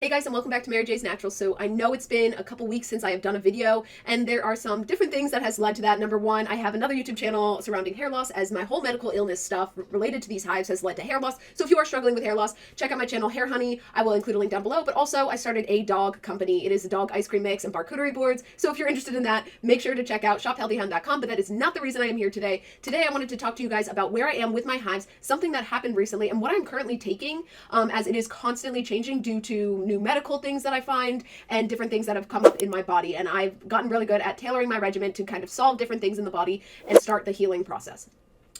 Hey guys, and welcome back to Mary J's Naturals. So I know it's been a couple weeks since I have done a video, and there are some different things that has led to that. Number one, I have another YouTube channel surrounding hair loss, as my whole medical illness stuff related to these hives has led to hair loss. So if you are struggling with hair loss, check out my channel Hair Honey. I will include a link down below, but also I started a dog company. It is a dog ice cream mix and charcuterie boards. So if you're interested in that, make sure to check out shophealthyhound.com, but that is not the reason I am here today. Today I wanted to talk to you guys about where I am with my hives, something that happened recently, and what I'm currently taking, as it is constantly changing due to new medical things that I find and different things that have come up in my body. And I've gotten really good at tailoring my regimen to kind of solve different things in the body and start the healing process.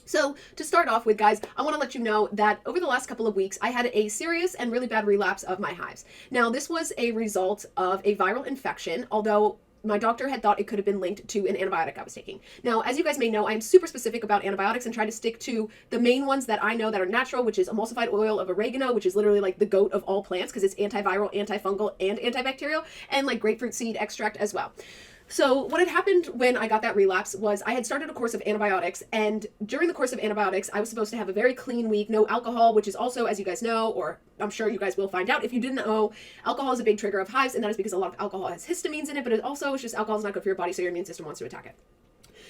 So to start off with, guys, I want to let you know that over the last couple of weeks, I had a serious and really bad relapse of my hives. Now, this was a result of a viral infection, although my doctor had thought it could have been linked to an antibiotic I was taking. Now, as you guys may know, I'm super specific about antibiotics and try to stick to the main ones that I know that are natural, which is emulsified oil of oregano, which is literally like the goat of all plants because it's antiviral, antifungal, and antibacterial, and like grapefruit seed extract as well. So what had happened when I got that relapse was I had started a course of antibiotics, and during the course of antibiotics, I was supposed to have a very clean week, no alcohol, which is also, as you guys know, or I'm sure you guys will find out if you didn't know, alcohol is a big trigger of hives, and that is because a lot of alcohol has histamines in it, but it also is just alcohol is not good for your body, so your immune system wants to attack it.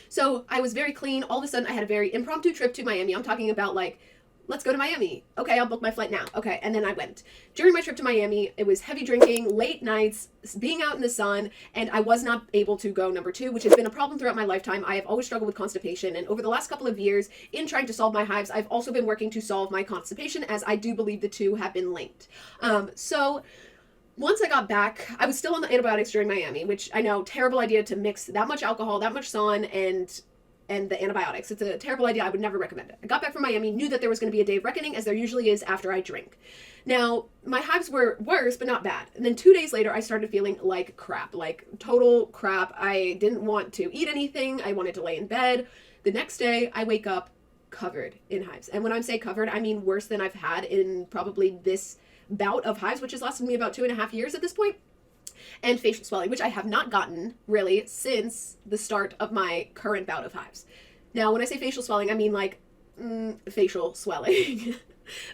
So I was very clean. All of a sudden, I had a very impromptu trip to Miami. I'm talking about like, let's go to Miami. Okay, I'll book my flight now. Okay, and then I went. During my trip to Miami, it was heavy drinking, late nights, being out in the sun, and I was not able to go number two, which has been a problem throughout my lifetime. I have always struggled with constipation, and over the last couple of years, in trying to solve my hives, I've also been working to solve my constipation, as I do believe the two have been linked. So once I got back, I was still on the antibiotics during Miami, which I know, terrible idea to mix that much alcohol, that much sun, and the antibiotics. It's a terrible idea. I would never recommend it. I got back from Miami, knew that there was going to be a day of reckoning, as there usually is after I drink. Now, my hives were worse, but not bad. And then 2 days later, I started feeling like crap, like total crap. I didn't want to eat anything. I wanted to lay in bed. The next day, I wake up covered in hives. And when I say covered, I mean worse than I've had in probably this bout of hives, which has lasted me about 2.5 years at this point. And facial swelling, which I have not gotten really since the start of my current bout of hives. Now, when I say facial swelling, I mean like facial swelling.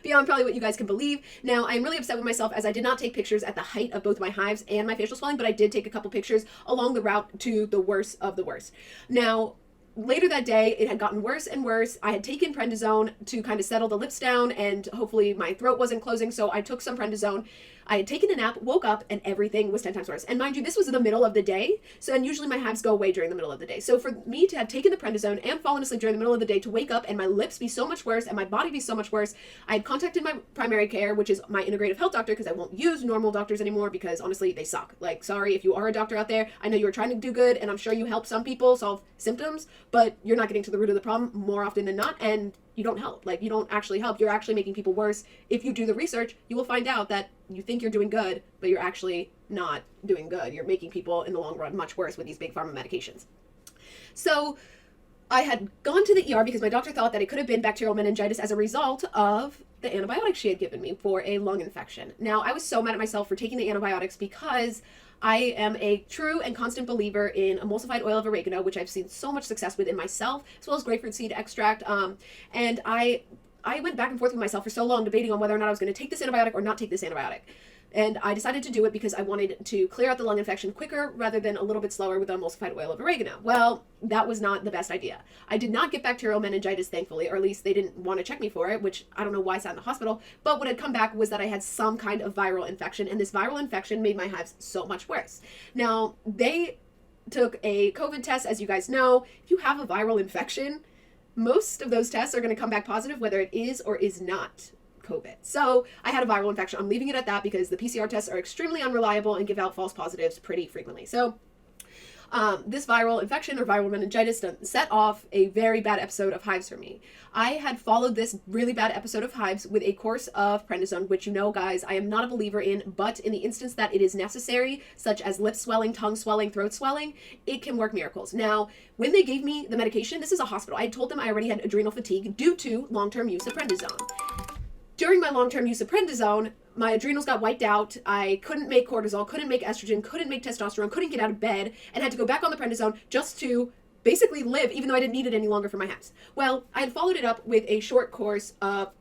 Beyond probably what you guys can believe. Now, I'm really upset with myself as I did not take pictures at the height of both my hives and my facial swelling, but I did take a couple pictures along the route to the worst of the worst. Now, later that day, it had gotten worse and worse. I had taken prednisone to kind of settle the lips down, and hopefully my throat wasn't closing, so I took some prednisone. I had taken a nap, woke up, and everything was 10 times worse. And mind you, this was in the middle of the day, and usually my hives go away during the middle of the day. So for me to have taken the prednisone and fallen asleep during the middle of the day, to wake up and my lips be so much worse and my body be so much worse, I had contacted my primary care, which is my integrative health doctor, because I won't use normal doctors anymore because honestly, they suck. Like, sorry if you are a doctor out there. I know you are trying to do good, and I'm sure you help some people solve symptoms, but you're not getting to the root of the problem more often than not, and you don't help. Like, you don't actually help. You're actually making people worse. If you do the research, you will find out that you think you're doing good, but you're actually not doing good. You're making people in the long run much worse with these big pharma medications. So I had gone to the ER because my doctor thought that it could have been bacterial meningitis as a result of the antibiotics she had given me for a lung infection. Now, I was so mad at myself for taking the antibiotics because I am a true and constant believer in emulsified oil of oregano, which I've seen so much success with in myself, as well as grapefruit seed extract. And I went back and forth with myself for so long, debating on whether or not I was going to take this antibiotic or not take this antibiotic. And I decided to do it because I wanted to clear out the lung infection quicker rather than a little bit slower with the emulsified oil of oregano. Well, that was not the best idea. I did not get bacterial meningitis, thankfully, or at least they didn't want to check me for it, which I don't know why I sat in the hospital. But what had come back was that I had some kind of viral infection, and this viral infection made my hives so much worse. Now, they took a COVID test, as you guys know. If you have a viral infection, most of those tests are going to come back positive, whether it is or is not COVID. So I had a viral infection. I'm leaving it at that because the PCR tests are extremely unreliable and give out false positives pretty frequently. So this viral infection or viral meningitis set off a very bad episode of hives for me. I had followed this really bad episode of hives with a course of prednisone, which, you know, guys, I am not a believer in, but in the instance that it is necessary, such as lip swelling, tongue swelling, throat swelling, it can work miracles. Now, when they gave me the medication, this is a hospital. I had told them I already had adrenal fatigue due to long-term use of prednisone. During my long-term use of prednisone, my adrenals got wiped out. I couldn't make cortisol, couldn't make estrogen, couldn't make testosterone, couldn't get out of bed, and had to go back on the prednisone just to basically live, even though I didn't need it any longer for my hives. Well, I had followed it up with a short course of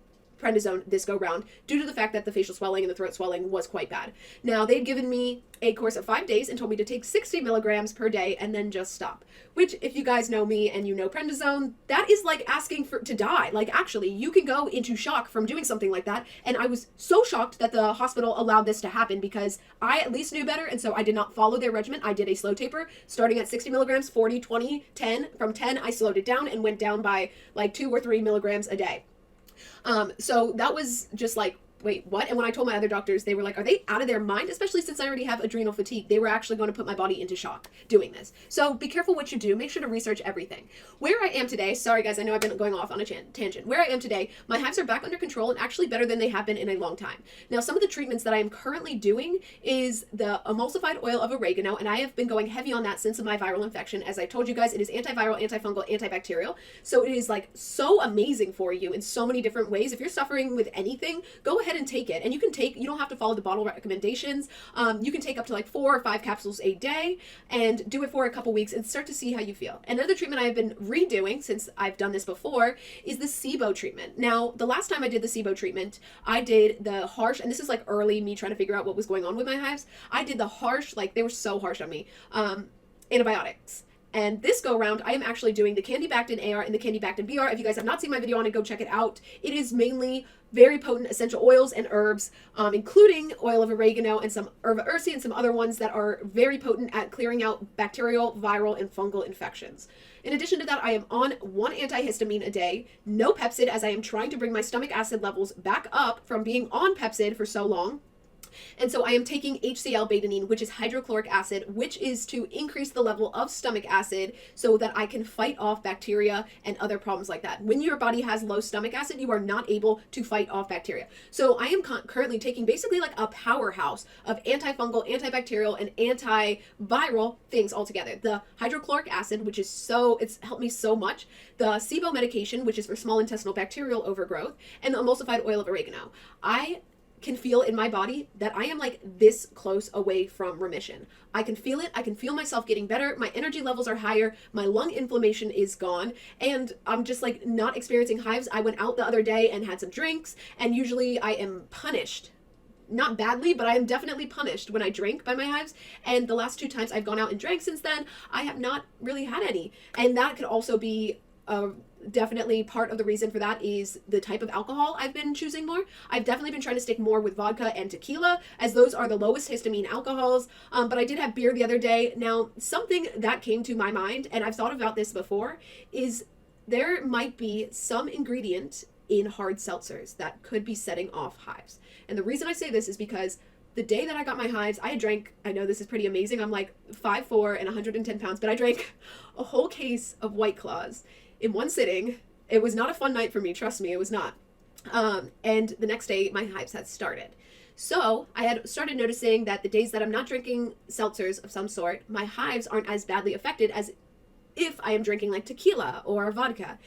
prednisone this go round due to the fact that the facial swelling and the throat swelling was quite bad. Now, they'd given me a course of 5 days and told me to take 60 milligrams per day and then just stop. Which, if you guys know me and you know prednisone, that is like asking to die. Like, actually, you can go into shock from doing something like that. And I was so shocked that the hospital allowed this to happen because I at least knew better. And so I did not follow their regimen. I did a slow taper starting at 60 milligrams, 40, 20, 10. From 10, I slowed it down and went down by like 2 or 3 milligrams a day. So that was just like, wait, what? And when I told my other doctors, they were like, are they out of their mind? Especially since I already have adrenal fatigue. They were actually going to put my body into shock doing this. So be careful what you do. Make sure to research everything. Where I am today, sorry guys, I know I've been going off on a tangent. Where I am today, my hives are back under control and actually better than they have been in a long time. Now, some of the treatments that I am currently doing is the Emsulfied Oil of Oregano, and I have been going heavy on that since my viral infection. As I told you guys, it is antiviral, antifungal, antibacterial. So it is like so amazing for you in so many different ways. If you're suffering with anything, go ahead and take it. And you don't have to follow the bottle recommendations. You can take up to like 4 or 5 capsules a day and do it for a couple weeks and start to see how you feel. Another treatment I have been redoing since I've done this before is the SIBO treatment. Now, the last time I did the SIBO treatment, I did the harsh, and this is like early me trying to figure out what was going on with my hives. I did the harsh, like they were so harsh on me, antibiotics. And this go around, I am actually doing the Candibactin AR and the Candibactin BR. If you guys have not seen my video on it, go check it out. It is mainly very potent essential oils and herbs, including oil of oregano and some herba ursi and some other ones that are very potent at clearing out bacterial, viral, and fungal infections. In addition to that, I am on 1 antihistamine a day, no Pepsid, as I am trying to bring my stomach acid levels back up from being on Pepsid for so long. And so I am taking HCL Betanine, which is hydrochloric acid, which is to increase the level of stomach acid so that I can fight off bacteria and other problems like that. When your body has low stomach acid, you are not able to fight off bacteria. So I am currently taking basically like a powerhouse of antifungal, antibacterial, and antiviral things all together. The hydrochloric acid, which is it's helped me so much. The SIBO medication, which is for small intestinal bacterial overgrowth, and the emulsified oil of oregano. I can feel in my body that I am like this close away from remission. I can feel it. I can feel myself getting better. My energy levels are higher. My lung inflammation is gone. And I'm just like not experiencing hives. I went out the other day and had some drinks, and usually I am punished. Not badly, but I am definitely punished when I drink by my hives. And the last 2 times I've gone out and drank since then, I have not really had any. And that could also be definitely part of the reason for that is the type of alcohol I've been choosing more. I've definitely been trying to stick more with vodka and tequila, as those are the lowest histamine alcohols. But I did have beer the other day. Now, something that came to my mind, and I've thought about this before, is there might be some ingredient in hard seltzers that could be setting off hives. And the reason I say this is because the day that I got my hives, I drank, I know this is pretty amazing, I'm like 5'4" and 110 pounds, but I drank a whole case of White Claws in one sitting. It was not a fun night for me, trust me, it was not. And the next day, my hives had started. So I had started noticing that the days that I'm not drinking seltzers of some sort, my hives aren't as badly affected as if I am drinking like tequila or vodka.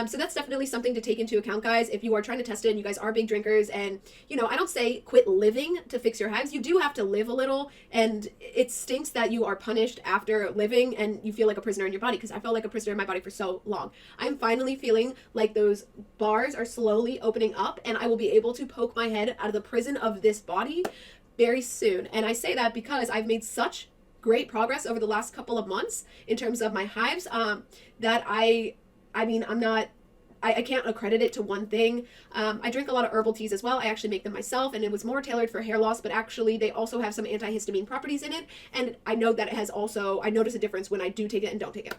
So that's definitely something to take into account, guys. If you are trying to test it and you guys are big drinkers, and I don't say quit living to fix your hives. You do have to live a little, and it stinks that you are punished after living and you feel like a prisoner in your body, because I felt like a prisoner in my body for so long. I'm finally feeling like those bars are slowly opening up, and I will be able to poke my head out of the prison of this body very soon. And I say that because I've made such great progress over the last couple of months in terms of my hives, that I can't accredit it to one thing. I drink a lot of herbal teas as well. I actually make them myself, and it was more tailored for hair loss, but actually they also have some antihistamine properties in it, and I know that it has also, I notice a difference when I do take it and don't take it.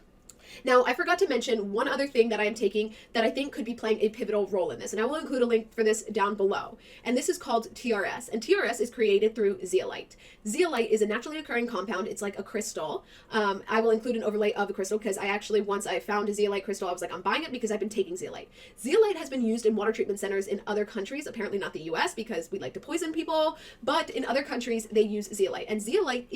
Now, I forgot to mention one other thing that I am taking that I think could be playing a pivotal role in this, and I will include a link for this down below. And this is called TRS, and TRS is created through zeolite. Zeolite is a naturally occurring compound. It's like a crystal. I will include an overlay of the crystal because once I found a zeolite crystal, I was like, I'm buying it because I've been taking zeolite. Zeolite has been used in water treatment centers in other countries, apparently not the US because we like to poison people, but in other countries they use zeolite. And zeolite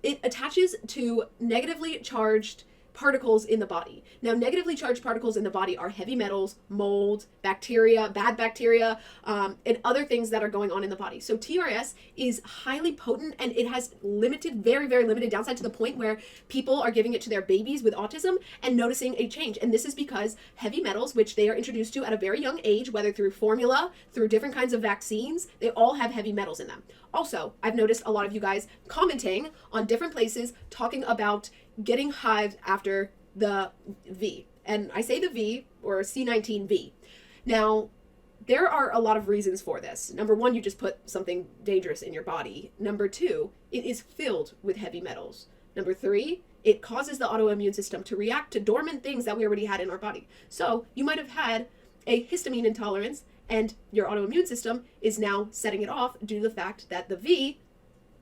it attaches to negatively charged particles in the body. Now, negatively charged particles in the body are heavy metals, mold, bacteria, bad bacteria, and other things that are going on in the body. So TRS is highly potent, and it has limited, very, very limited downside, to the point where people are giving it to their babies with autism and noticing a change. And this is because heavy metals, which they are introduced to at a very young age, whether through formula, through different kinds of vaccines, they all have heavy metals in them. Also, I've noticed a lot of you guys commenting on different places talking about getting hives after the V. And I say the V, or C19V. Now, there are a lot of reasons for this. Number one, you just put something dangerous in your body. Number two, it is filled with heavy metals. Number three, it causes the autoimmune system to react to dormant things that we already had in our body. So you might have had a histamine intolerance, and your autoimmune system is now setting it off due to the fact that the V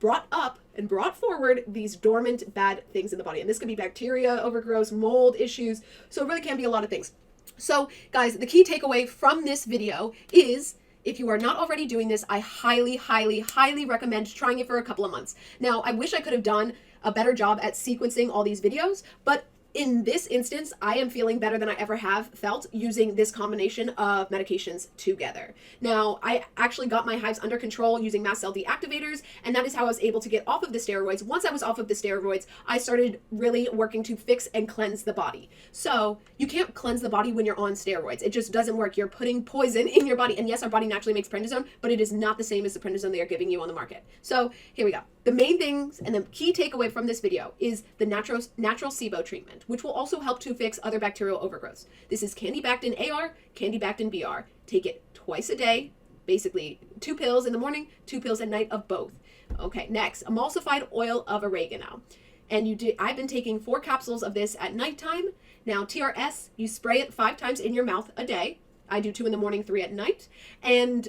brought up and brought forward these dormant bad things in the body. And this could be bacteria overgrowth, mold issues. So it really can be a lot of things. So guys, the key takeaway from this video is, if you are not already doing this, I highly, highly, highly recommend trying it for a couple of months. Now, I wish I could have done a better job at sequencing all these videos, but in this instance, I am feeling better than I ever have felt using this combination of medications together. Now, I actually got my hives under control using mast cell deactivators, and that is how I was able to get off of the steroids. Once I was off of the steroids, I started really working to fix and cleanse the body. So you can't cleanse the body when you're on steroids. It just doesn't work. You're putting poison in your body. And yes, our body naturally makes prednisone, but it is not the same as the prednisone they are giving you on the market. So here we go. The main things and the key takeaway from this video is the natural SIBO treatment, which will also help to fix other bacterial overgrowths. This is Candibactin AR, Candibactin BR. Take it twice a day, basically 2 pills in the morning, 2 pills at night of both. Okay, next, Emsulfied Oil of Oregano. And I've been taking 4 capsules of this at nighttime. Now, TRS, you spray it 5 times in your mouth a day. I do 2 in the morning, 3 at night. And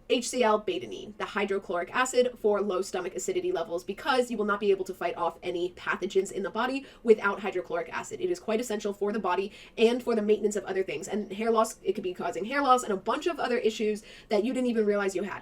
HCL Betanine, the hydrochloric acid for low stomach acidity levels, because you will not be able to fight off any pathogens in the body without hydrochloric acid. It is quite essential for the body and for the maintenance of other things. And hair loss, it could be causing hair loss and a bunch of other issues that you didn't even realize you had.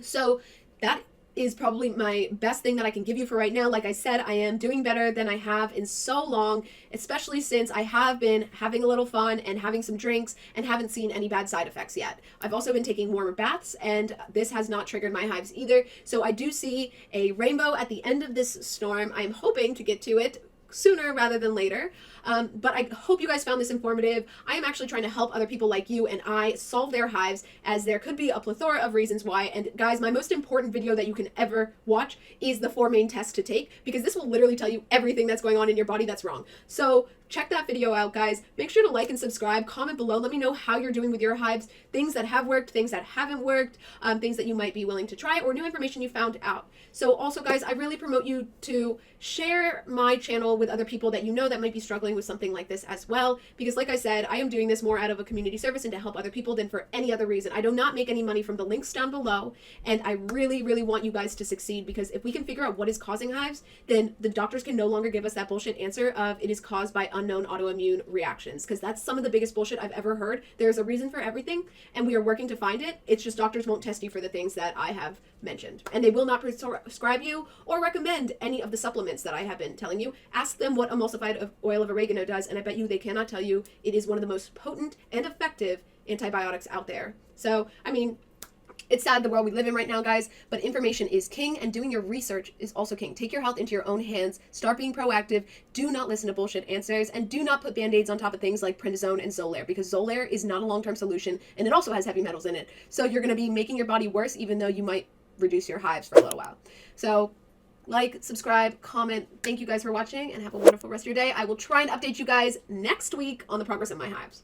So that is probably my best thing that I can give you for right now. Like I said, I am doing better than I have in so long, especially since I have been having a little fun and having some drinks and haven't seen any bad side effects yet. I've also been taking warmer baths, and this has not triggered my hives either. So I do see a rainbow at the end of this storm. I'm hoping to get to it sooner rather than later. But I hope you guys found this informative. I am actually trying to help other people like you and I solve their hives, as there could be a plethora of reasons why. And guys, my most important video that you can ever watch is the 4 main tests to take, because this will literally tell you everything that's going on in your body that's wrong. So check that video out, guys. Make sure to like and subscribe, comment below, let me know how you're doing with your hives, things that have worked, things that haven't worked, things that you might be willing to try, or new information you found out. So also, guys, I really promote you to share my channel with other people that you know that might be struggling with something like this as well, because like I said, I am doing this more out of a community service and to help other people than for any other reason. I do not make any money from the links down below, and I really, really want you guys to succeed, because if we can figure out what is causing hives, then the doctors can no longer give us that bullshit answer of it is caused by unknown autoimmune reactions, because that's some of the biggest bullshit I've ever heard. There's a reason for everything, and we are working to find it. It's just doctors won't test you for the things that I have mentioned, and they will not prescribe you or recommend any of the supplements that I have been telling you. Ask them what Emsulfied Oil of Oregano does, and I bet you they cannot tell you it is one of the most potent and effective antibiotics out there. So, I mean, it's sad the world we live in right now, guys, but information is king, and doing your research is also king. Take your health into your own hands. Start being proactive. Do not listen to bullshit answers, and do not put band-aids on top of things like prednisone and Xolair, because Xolair is not a long-term solution, and it also has heavy metals in it. So you're going to be making your body worse, even though you might reduce your hives for a little while. So like, subscribe, comment. Thank you guys for watching, and have a wonderful rest of your day. I will try and update you guys next week on the progress of my hives.